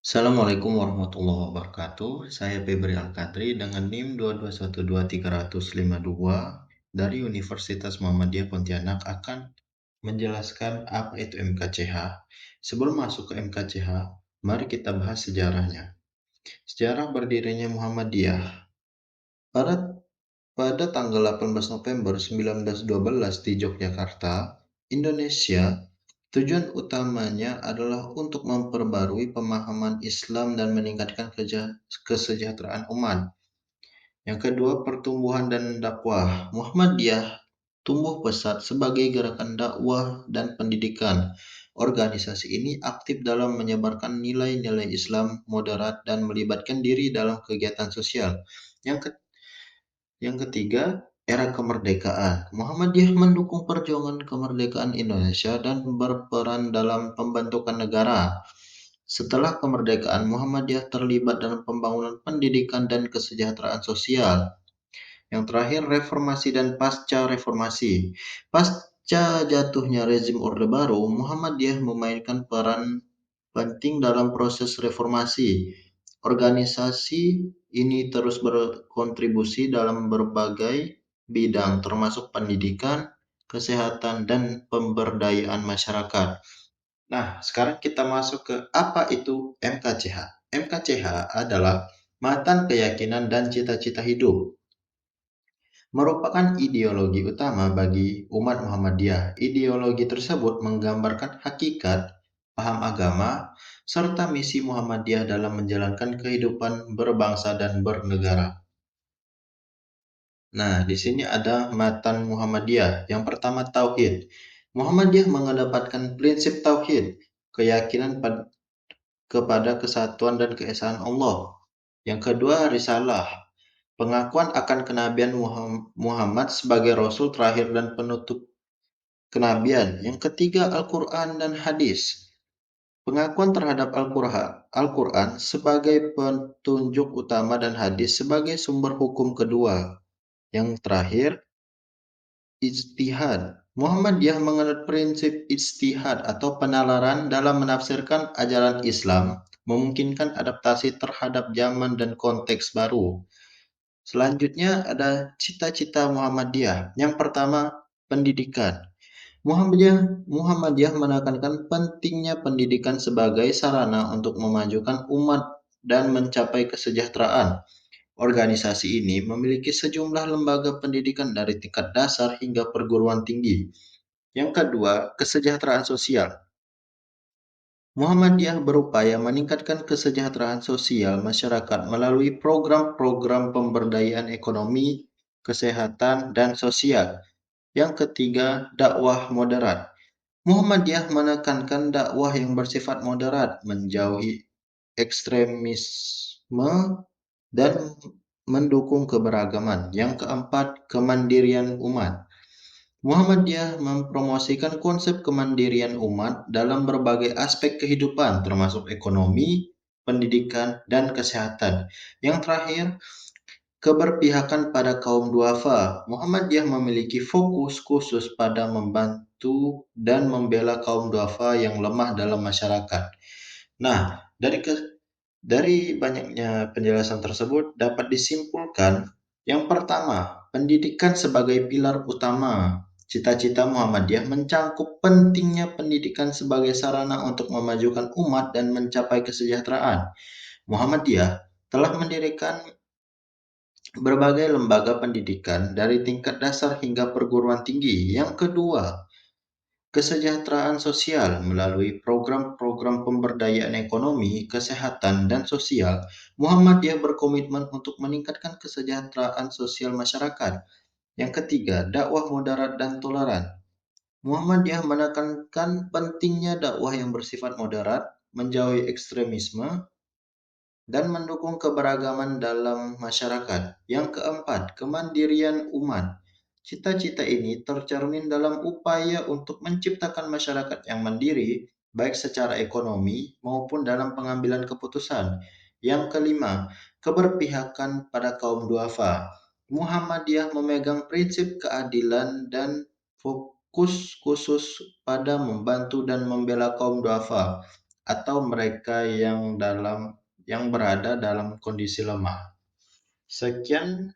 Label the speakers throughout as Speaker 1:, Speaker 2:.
Speaker 1: Assalamualaikum warahmatullahi wabarakatuh. Saya Febri Al-Qadri dengan NIM 2212352 dari Universitas Muhammadiyah Pontianak akan menjelaskan apa itu MKCH. Sebelum masuk ke MKCH, mari kita bahas sejarahnya. Sejarah berdirinya Muhammadiyah. Pada pada tanggal 18 November 1912 di Yogyakarta, Indonesia, tujuan utamanya adalah untuk memperbarui pemahaman Islam dan meningkatkan kesejahteraan umat. Yang kedua, pertumbuhan dan dakwah. Muhammadiyah tumbuh pesat sebagai gerakan dakwah dan pendidikan. Organisasi ini aktif dalam menyebarkan nilai-nilai Islam moderat dan melibatkan diri dalam kegiatan sosial. Yang ketiga, era kemerdekaan. Muhammadiyah mendukung perjuangan kemerdekaan Indonesia dan berperan dalam pembentukan negara. Setelah kemerdekaan, Muhammadiyah terlibat dalam pembangunan pendidikan dan kesejahteraan sosial. Yang terakhir, reformasi dan pasca reformasi. Pasca jatuhnya rezim Orde Baru, Muhammadiyah memainkan peran penting dalam proses reformasi. Organisasi ini terus berkontribusi dalam berbagai bidang, termasuk pendidikan, kesehatan, dan pemberdayaan masyarakat. Nah, sekarang kita masuk ke apa itu MKCH. MKCH adalah Matan Keyakinan dan Cita-cita Hidup, merupakan ideologi utama bagi umat Muhammadiyah. Ideologi tersebut menggambarkan hakikat, paham agama, serta misi Muhammadiyah dalam menjalankan kehidupan berbangsa dan bernegara. Nah, di sini ada matan Muhammadiyah. Yang pertama, Tauhid. Muhammadiyah mengedepankan prinsip Tauhid, keyakinan kepada kesatuan dan keesaan Allah. Yang kedua, Risalah. Pengakuan akan kenabian Muhammad sebagai Rasul terakhir dan penutup kenabian. Yang ketiga, Al-Quran dan Hadis. Pengakuan terhadap Al-Quran sebagai petunjuk utama dan hadis sebagai sumber hukum kedua. Yang terakhir, ijtihad. Muhammadiyah menganut prinsip ijtihad atau penalaran dalam menafsirkan ajaran Islam, memungkinkan adaptasi terhadap zaman dan konteks baru. Selanjutnya ada cita-cita Muhammadiyah. Yang pertama, pendidikan. Muhammadiyah menekankan pentingnya pendidikan sebagai sarana untuk memajukan umat dan mencapai kesejahteraan. Organisasi ini memiliki sejumlah lembaga pendidikan dari tingkat dasar hingga perguruan tinggi. Yang kedua, kesejahteraan sosial. Muhammadiyah berupaya meningkatkan kesejahteraan sosial masyarakat melalui program-program pemberdayaan ekonomi, kesehatan, dan sosial. Yang ketiga, dakwah moderat. Muhammadiyah menekankan dakwah yang bersifat moderat, menjauhi ekstremisme, dan mendukung keberagaman. Yang keempat, kemandirian umat. Muhammadiyah mempromosikan konsep kemandirian umat dalam berbagai aspek kehidupan, termasuk ekonomi, pendidikan, dan kesehatan. Yang terakhir, keberpihakan pada kaum duafa. Muhammadiyah memiliki fokus khusus pada membantu dan membela kaum duafa yang lemah dalam masyarakat. Nah, dari banyaknya penjelasan tersebut dapat disimpulkan, yang pertama, pendidikan sebagai pilar utama. Cita-cita Muhammadiyah mencangkup pentingnya pendidikan sebagai sarana untuk memajukan umat dan mencapai kesejahteraan. Muhammadiyah telah mendirikan berbagai lembaga pendidikan dari tingkat dasar hingga perguruan tinggi. Yang kedua, kesejahteraan sosial melalui program-program pemberdayaan ekonomi, kesehatan, dan sosial. Muhammadiyah berkomitmen untuk meningkatkan kesejahteraan sosial masyarakat. Yang ketiga, dakwah moderat dan toleran. Muhammadiyah menekankan pentingnya dakwah yang bersifat moderat, menjauhi ekstremisme, dan mendukung keberagaman dalam masyarakat. Yang keempat, kemandirian umat. Cita-cita ini tercermin dalam upaya untuk menciptakan masyarakat yang mandiri, baik secara ekonomi maupun dalam pengambilan keputusan. Yang kelima, keberpihakan pada kaum duafa. Muhammadiyah memegang prinsip keadilan dan fokus khusus pada membantu dan membela kaum duafa. atau mereka yang berada dalam kondisi lemah. Sekian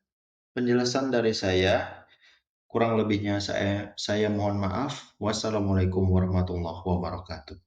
Speaker 1: penjelasan dari saya. Kurang lebihnya saya mohon maaf. Wassalamualaikum warahmatullahi wabarakatuh.